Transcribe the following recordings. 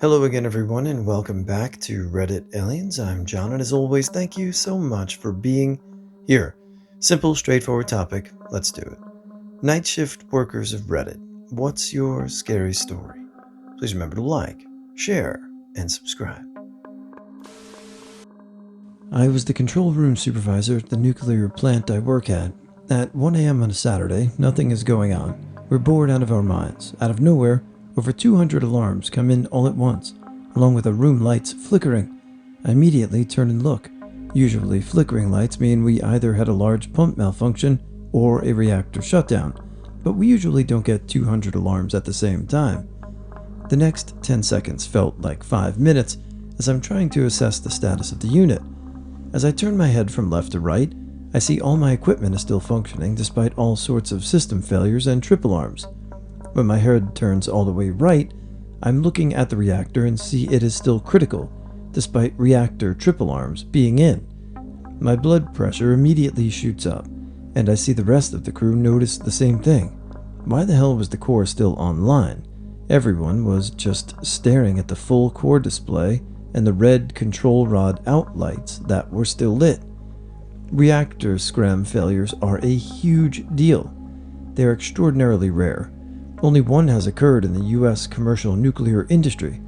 Hello again, everyone, and welcome back to Reddit Aliens. I'm John, and as always, thank you so much for being here. Simple, straightforward topic. Let's do it. Night shift workers of Reddit, what's your scary story? Please remember to like, share, and subscribe. I was the control room supervisor at the nuclear plant I work at. At 1 a.m. on a Saturday, nothing is going on. We're bored out of our minds. Out of nowhere, over 200 alarms come in all at once, along with the room lights flickering. I immediately turn and look. Usually, flickering lights mean we either had a large pump malfunction or a reactor shutdown, but we usually don't get 200 alarms at the same time. The next 10 seconds felt like 5 minutes as I'm trying to assess the status of the unit. As I turn my head from left to right, I see all my equipment is still functioning despite all sorts of system failures and trip alarms. When my head turns all the way right, I'm looking at the reactor and see it is still critical, despite reactor trip alarms being in. My blood pressure immediately shoots up, and I see the rest of the crew notice the same thing. Why the hell was the core still online? Everyone was just staring at the full core display and the red control rod out lights that were still lit. Reactor scram failures are a huge deal. They are extraordinarily rare. Only one has occurred in the US commercial nuclear industry.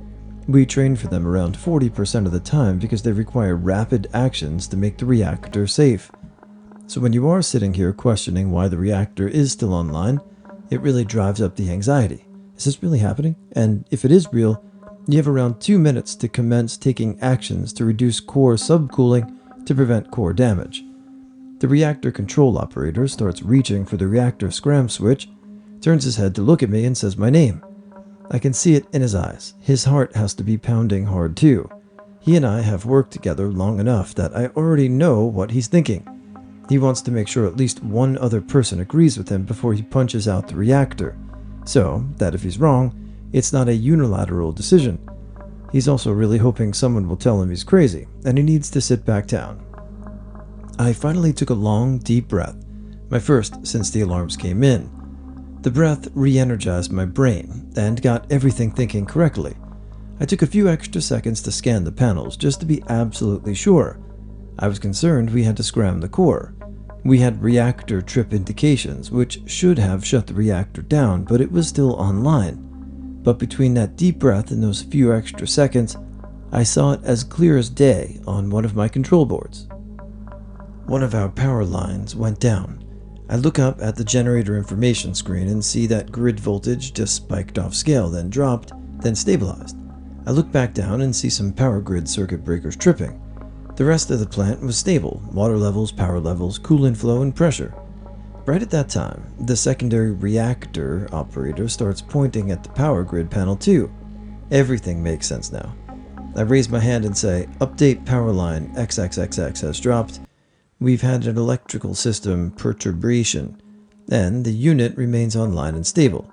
We train for them around 40% of the time because they require rapid actions to make the reactor safe. So when you are sitting here questioning why the reactor is still online, it really drives up the anxiety. Is this really happening? And if it is real, you have around 2 minutes to commence taking actions to reduce core subcooling to prevent core damage. The reactor control operator starts reaching for the reactor scram switch, turns his head to look at me and says my name. I can see it in his eyes. His heart has to be pounding hard too. He and I have worked together long enough that I already know what he's thinking. He wants to make sure at least one other person agrees with him before he punches out the reactor, so that if he's wrong, it's not a unilateral decision. He's also really hoping someone will tell him he's crazy, and he needs to sit back down. I finally took a long, deep breath, my first since the alarms came in. The breath re-energized my brain, and got everything thinking correctly. I took a few extra seconds to scan the panels, just to be absolutely sure. I was concerned we had to scram the core. We had reactor trip indications, which should have shut the reactor down, but it was still online. But between that deep breath and those few extra seconds, I saw it as clear as day on one of my control boards. One of our power lines went down. I look up at the generator information screen and see that grid voltage just spiked off scale, then dropped, then stabilized. I look back down and see some power grid circuit breakers tripping. The rest of the plant was stable: water levels, power levels, coolant flow, and pressure. Right at that time, the secondary reactor operator starts pointing at the power grid panel too. Everything makes sense now. I raise my hand and say, "Update power line XXXX has dropped. We've had an electrical system perturbation, and the unit remains online and stable.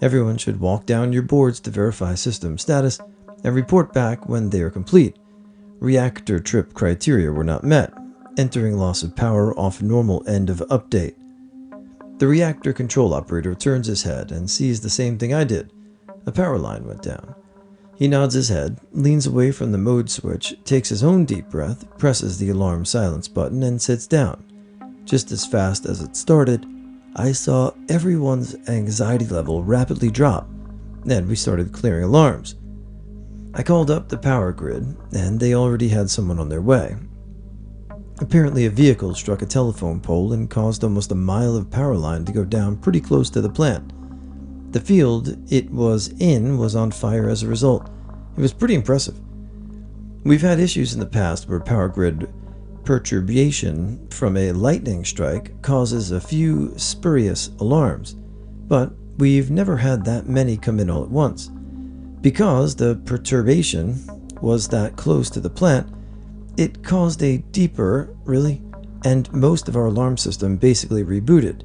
Everyone should walk down your boards to verify system status and report back when they are complete. Reactor trip criteria were not met. Entering loss of power off normal end of update." The reactor control operator turns his head and sees the same thing I did. A power line went down. He nods his head, leans away from the mode switch, takes his own deep breath, presses the alarm silence button, and sits down. Just as fast as it started, I saw everyone's anxiety level rapidly drop, and we started clearing alarms. I called up the power grid, and they already had someone on their way. Apparently a vehicle struck a telephone pole and caused almost a mile of power line to go down pretty close to the plant. The field it was in was on fire as a result. It was pretty impressive. We've had issues in the past where power grid perturbation from a lightning strike causes a few spurious alarms, but we've never had that many come in all at once. Because the perturbation was that close to the plant, it caused a deeper, and most of our alarm system basically rebooted.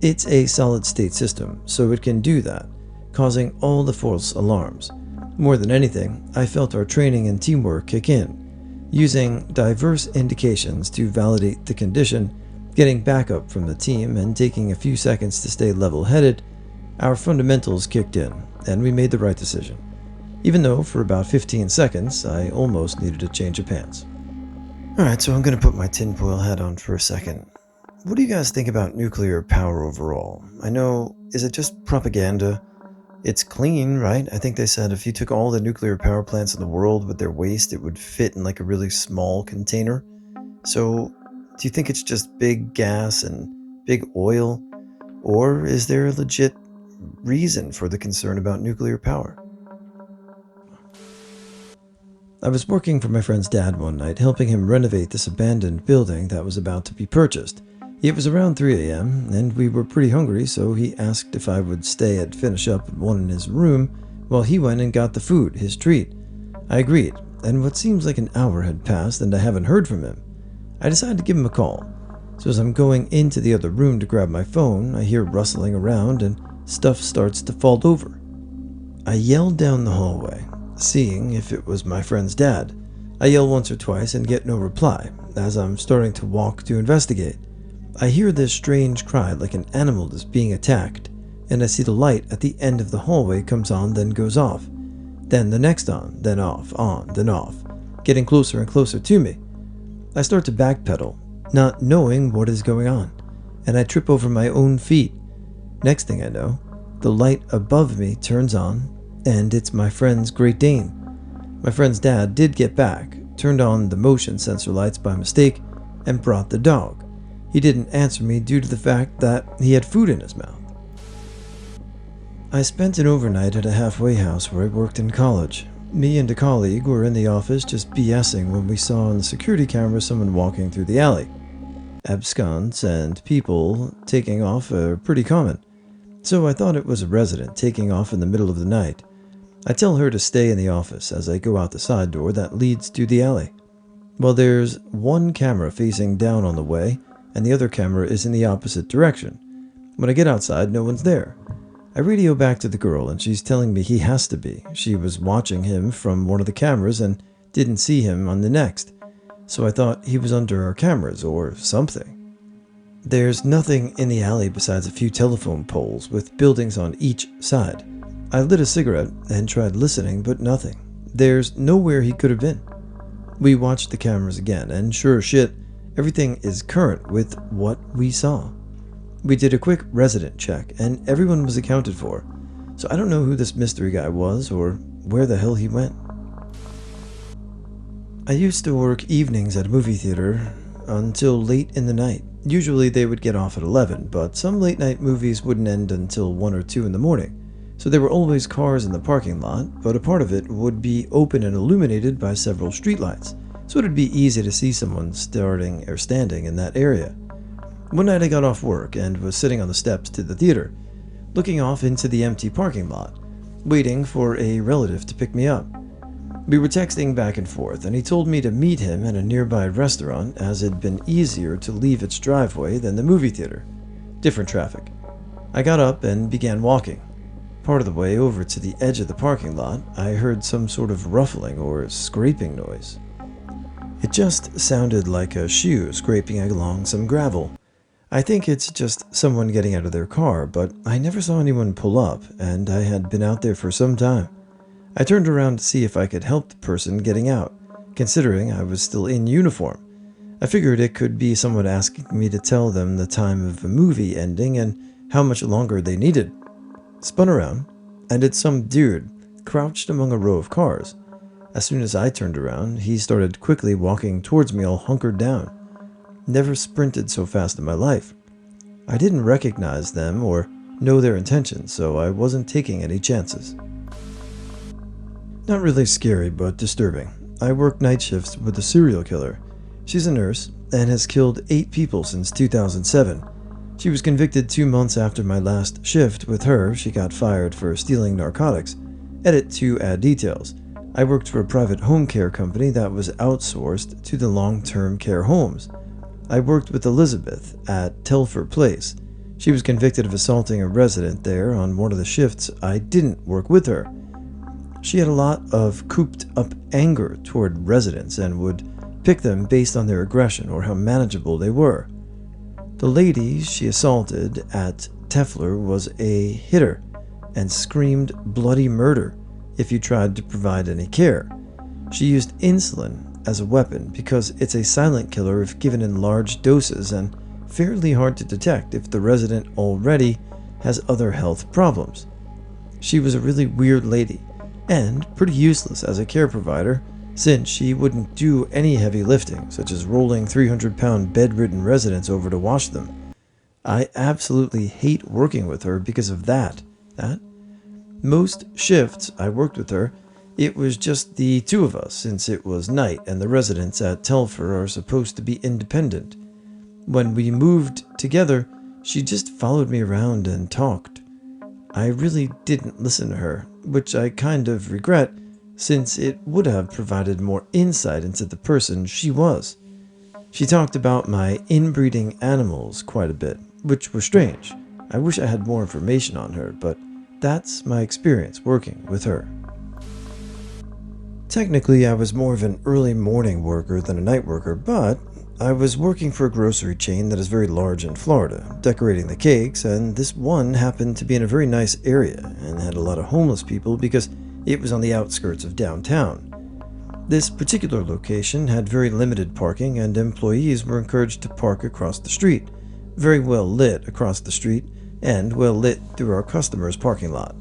It's a solid-state system, so it can do that, causing all the false alarms. More than anything, I felt our training and teamwork kick in. Using diverse indications to validate the condition, getting backup from the team, and taking a few seconds to stay level-headed, our fundamentals kicked in, and we made the right decision. even though for about 15 seconds I almost needed a change of pants. Alright, so I'm gonna put my tinfoil hat on for a second. What do you guys think about nuclear power overall? I know, is it just propaganda? It's clean, right? I think they said if you took all the nuclear power plants in the world with their waste, it would fit in like a really small container. So, do you think it's just big gas and big oil? Or is there a legit reason for the concern about nuclear power? I was working for my friend's dad one night, helping him renovate this abandoned building that was about to be purchased. It was around 3 a.m., and we were pretty hungry, so he asked if I would stay and finish up one in his room while he went and got the food, his treat. I agreed, and what seems like an hour had passed and I haven't heard from him. I decided to give him a call. So as I'm going into the other room to grab my phone, I hear rustling around and stuff starts to fall over. I yelled down the hallway, seeing if it was my friend's dad. I yell once or twice and get no reply. As I'm starting to walk to investigate, I hear this strange cry like an animal is being attacked, and I see the light at the end of the hallway comes on, then goes off. Then the next on, then off, on, then off, getting closer and closer to me. I start to backpedal, not knowing what is going on, and I trip over my own feet. Next thing I know, the light above me turns on, and it's my friend's Great Dane. My friend's dad did get back, turned on the motion sensor lights by mistake, and brought the dog. He didn't answer me due to the fact that he had food in his mouth. I spent an overnight at a halfway house where I worked in college. Me and a colleague were in the office just BSing when we saw on the security camera someone walking through the alley. Absconds and people taking off are pretty common, so I thought it was a resident taking off in the middle of the night. I tell her to stay in the office as I go out the side door that leads to the alley. Well, there's one camera facing down on the way, and the other camera is in the opposite direction. When I get outside, no one's there. I radio back to the girl, and she's telling me he has to be. She was watching him from one of the cameras and didn't see him on the next, so I thought he was under our cameras or something. There's nothing in the alley besides a few telephone poles with buildings on each side. I lit a cigarette and tried listening, but nothing. There's nowhere he could have been. We watched the cameras again, and sure as shit, everything is current with what we saw. We did a quick resident check, and everyone was accounted for, so I don't know who this mystery guy was or where the hell he went. I used to work evenings at a movie theater until late in the night. Usually they would get off at 11, but some late night movies wouldn't end until 1 or 2 in the morning. So there were always cars in the parking lot, but a part of it would be open and illuminated by several streetlights, so it'd be easy to see someone starting or standing in that area. One night I got off work and was sitting on the steps to the theater, looking off into the empty parking lot, waiting for a relative to pick me up. We were texting back and forth, and he told me to meet him at a nearby restaurant as it'd been easier to leave its driveway than the movie theater. Different traffic. I got up and began walking. Part of the way over to the edge of the parking lot, I heard some sort of ruffling or scraping noise. It just sounded like a shoe scraping along some gravel. I think it's just someone getting out of their car, but I never saw anyone pull up, and I had been out there for some time. I turned around to see if I could help the person getting out, considering I was still in uniform. I figured it could be someone asking me to tell them the time of a movie ending and how much longer they needed. Spun around, and it's some dude crouched among a row of cars. As soon as I turned around, he started quickly walking towards me all hunkered down. Never sprinted so fast in my life. I didn't recognize them or know their intentions, so I wasn't taking any chances. Not really scary, but disturbing. I work night shifts with a serial killer. She's a nurse and has killed 8 people since 2007. She was convicted 2 months after my last shift with her. She got fired for stealing narcotics. Edit to add details. I worked for a private home care company that was outsourced to the long-term care homes. I worked with Elizabeth at Telford Place. She was convicted of assaulting a resident there on one of the shifts. I didn't work with her. She had a lot of cooped-up anger toward residents and would pick them based on their aggression or how manageable they were. The lady she assaulted at Telford was a hitter and screamed bloody murder. if you tried to provide any care. She used insulin as a weapon because it's a silent killer if given in large doses and fairly hard to detect if the resident already has other health problems. She was a really weird lady and pretty useless as a care provider since she wouldn't do any heavy lifting, such as rolling 300-pound bedridden residents over to wash them. I absolutely hate working with her because of that. Most shifts I worked with her, it was just the two of us since it was night and the residents at Telfer are supposed to be independent. When we moved together, she just followed me around and talked. I really didn't listen to her, which I kind of regret since it would have provided more insight into the person she was. She talked about my inbreeding animals quite a bit, which was strange. I wish I had more information on her, but that's my experience working with her. Technically, I was more of an early morning worker than a night worker, but I was working for a grocery chain that is very large in Florida, decorating the cakes, and this one happened to be in a very nice area and had a lot of homeless people because it was on the outskirts of downtown. This particular location had very limited parking and employees were encouraged to park across the street, very well lit across the street and well lit through our customers' parking lot,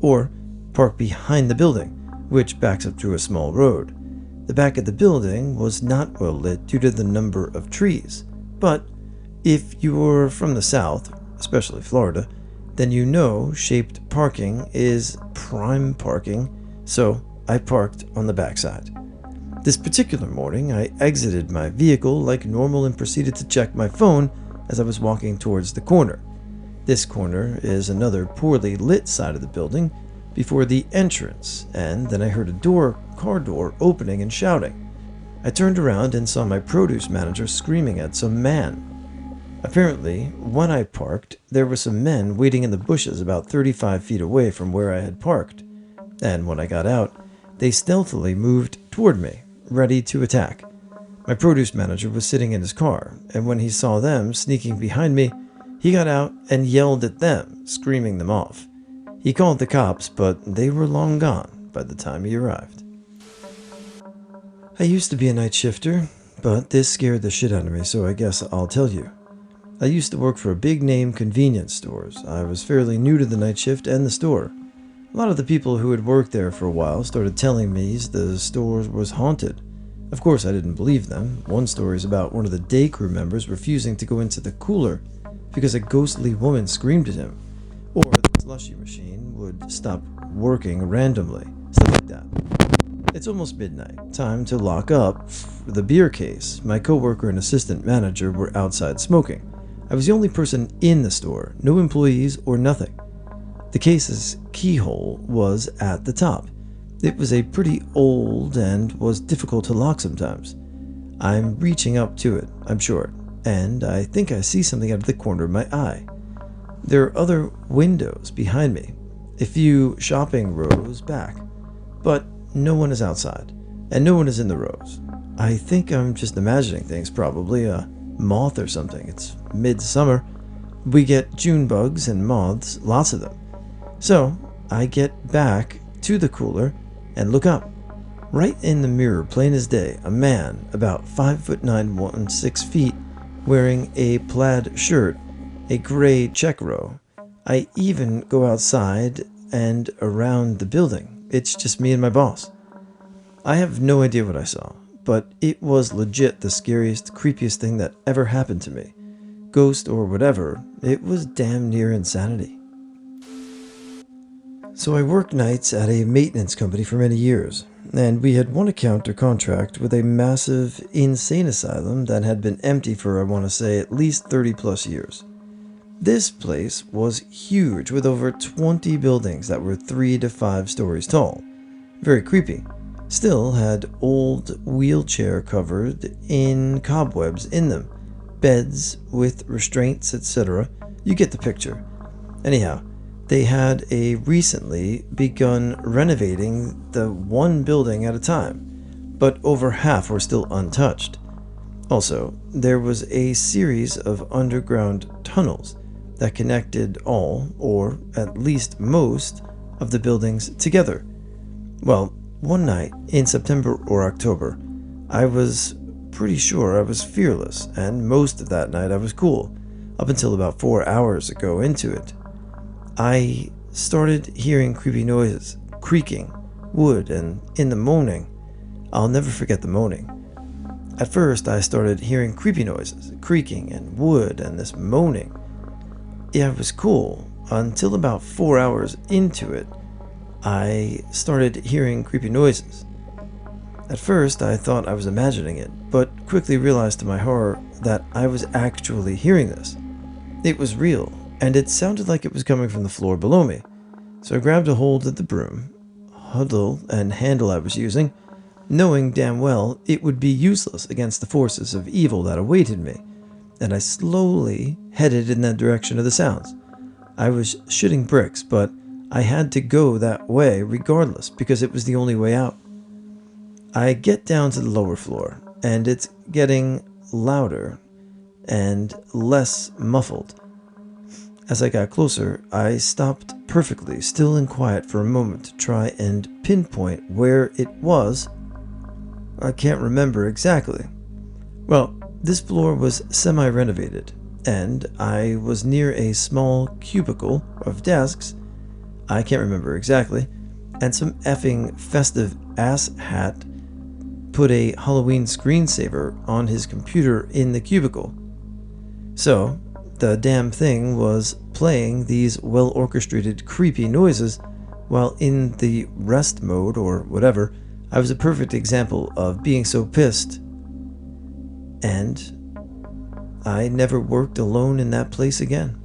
or park behind the building, which backs up to a small road. The back of the building was not well lit due to the number of trees, but if you're from the South, especially Florida, then you know shaped parking is prime parking, so I parked on the backside. This particular morning, I exited my vehicle like normal and proceeded to check my phone as I was walking towards the corner. This corner is another poorly lit side of the building before the entrance, and then I heard a car door opening and shouting. I turned around and saw my produce manager screaming at some man. Apparently, when I parked, there were some men waiting in the bushes about 35 feet away from where I had parked, and when I got out, they stealthily moved toward me, ready to attack. My produce manager was sitting in his car, and when he saw them sneaking behind me, he got out and yelled at them, screaming them off. He called the cops, but they were long gone by the time he arrived. I used to be a night shifter, but this scared the shit out of me, so I guess I'll tell you. I used to work for a big-name convenience stores. I was fairly new to the night shift and the store. A lot of the people who had worked there for a while started telling me the store was haunted. Of course, I didn't believe them. One story is about one of the day crew members refusing to go into the cooler because a ghostly woman screamed at him, or the slushy machine would stop working randomly, stuff like that. It's almost midnight, time to lock up the beer case. My coworker and assistant manager were outside smoking. I was the only person in the store, no employees or nothing. The case's keyhole was at the top. It was a pretty old and was difficult to lock sometimes. I'm reaching up to it, I'm short, and I think I see something out of the corner of my eye. There are other windows behind me, a few shopping rows back, but no one is outside, and no one is in the rows. I think I'm just imagining things, probably a moth or something. It's midsummer. We get June bugs and moths, lots of them. So I get back to the cooler and look up. Right in the mirror, plain as day, a man about 5'9", 106 feet, wearing a plaid shirt, a gray check row. I even go outside and around the building. It's just me and my boss. I have no idea what I saw, but it was legit the scariest, creepiest thing that ever happened to me. Ghost or whatever, it was damn near insanity. So I worked nights at a maintenance company for many years, and we had won a counter contract with a massive, insane asylum that had been empty for, I want to say, at least 30 plus years. This place was huge with over 20 buildings that were 3 to 5 stories tall. Very creepy. Still had old wheelchair covered in cobwebs in them, beds with restraints, etc. You get the picture. Anyhow, they had recently begun renovating the one building at a time, but over half were still untouched. Also, there was a series of underground tunnels that connected all, or at least most, of the buildings together. Well, one night in September or October, I was pretty sure I was fearless, and most of that night I was cool, up until about 4 hours ago into it. I started hearing creepy noises, creaking, wood, and in the moaning. I'll never forget the moaning. At first, I started hearing creepy noises, creaking, and wood, and this moaning. Yeah, it was cool, until about 4 hours into it, I started hearing creepy noises. At first, I thought I was imagining it, but quickly realized to my horror that I was actually hearing this. It was real, and it sounded like it was coming from the floor below me. So I grabbed a hold of the broom, huddle, and handle I was using, knowing damn well it would be useless against the forces of evil that awaited me, and I slowly headed in that direction of the sounds. I was shitting bricks, but I had to go that way regardless because it was the only way out. I get down to the lower floor, and it's getting louder and less muffled. As I got closer, I stopped perfectly still and quiet for a moment to try and pinpoint where it was. I can't remember exactly. Well, this floor was semi-renovated, and I was near a small cubicle of desks, I can't remember exactly, and some effing festive ass hat put a Halloween screensaver on his computer in the cubicle. So, the damn thing was playing these well-orchestrated creepy noises while in the rest mode or whatever. I was a perfect example of being so pissed. And I never worked alone in that place again.